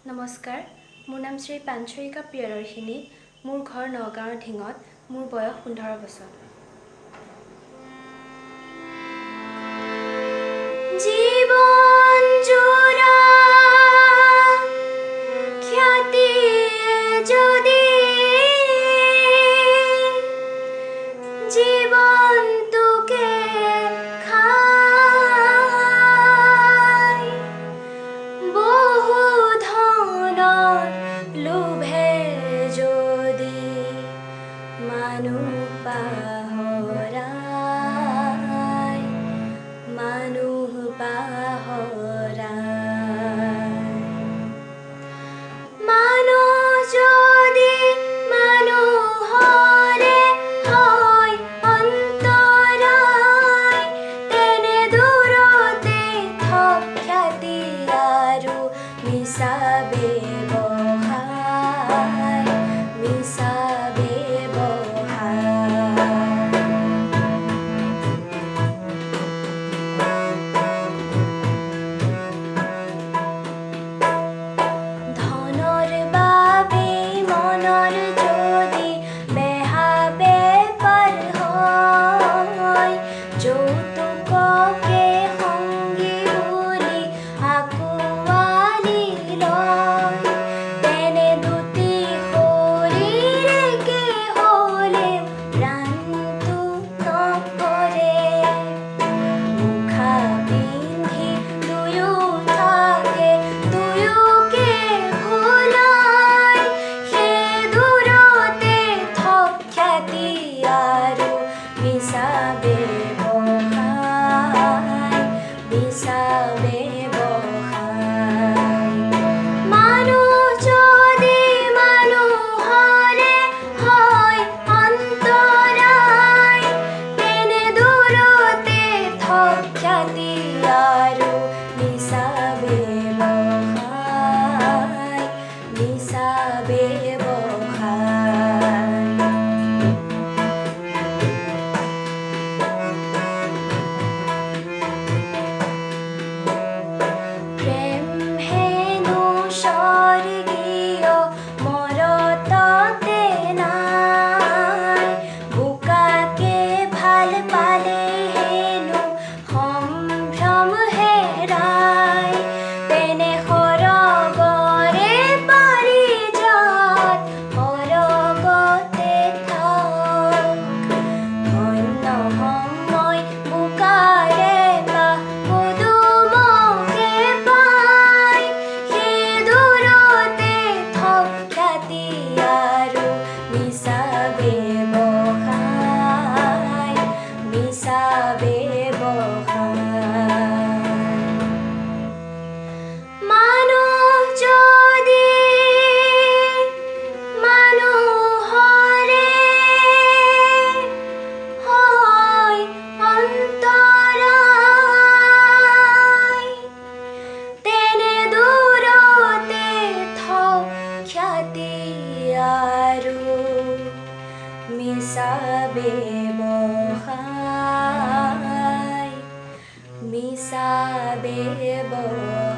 নমস্কাৰ, মোৰ নাম শ্ৰী পাঞ্চৰিকা প্ৰিয়দৰ্শিনী। মোৰ ঘৰ নগাঁৱৰ ঢিঙত। মোৰ বয়স 15 বছৰ। জীৱন জোৰা খ্যাতি যদি জীৱনটোকে খাই বহু ধনৰ লোভে যদি মানুহ পাহৰাই মানুহ পাহৰাই মানুহ যদি মানুহৰে হয় অন্তৰায় তেনে দূৰতে থক খ্যাতি আৰু মিছা ব্যৱহাৰ মিছা ধনৰ বাবে মনৰ যদি বেহা বেপাৰ হয় যৌতুককে সংগী বুলি আঁকোৱালি লয় তেনে দুটি শৰীৰকে হ'লে প্ৰাণটো নভৰে মুখা পিন্ধি দুয়ো থাকে দুয়োকে ভুলাই সেই দূৰতে থক খ্যাতি আৰু মিছা ব্যৱহাৰ মিছা ব্যৱহাৰ মানুহ যদি মানুহৰে হয় অন্তৰায় তেনে দূৰতে থক খ্যাতি আৰু মিছা ব্যৱহাৰ মিছা ব্যৱহাৰ প্ৰেম হেনো স্বৰ্গীয় মৰততে নাই বোকাকে ভাল পালে হেনো সম্ভ্ৰম হেৰাই তেনে সৰগৰে পাৰিজাত সৰগতে থাক ধন্য সময় বোকাৰে বা পদুমকে পাই সেই দূৰতে থক খ্যাতি আৰু মিছা ব্যৱহাৰ মিছা ব্যৱহাৰ মানুহ যদি মানুহৰে হয় অন্তৰায় তেনে দূৰতে থক খ্যাতি আৰু মিছা ব্যৱহাৰ মিছা ব্যৱহাৰ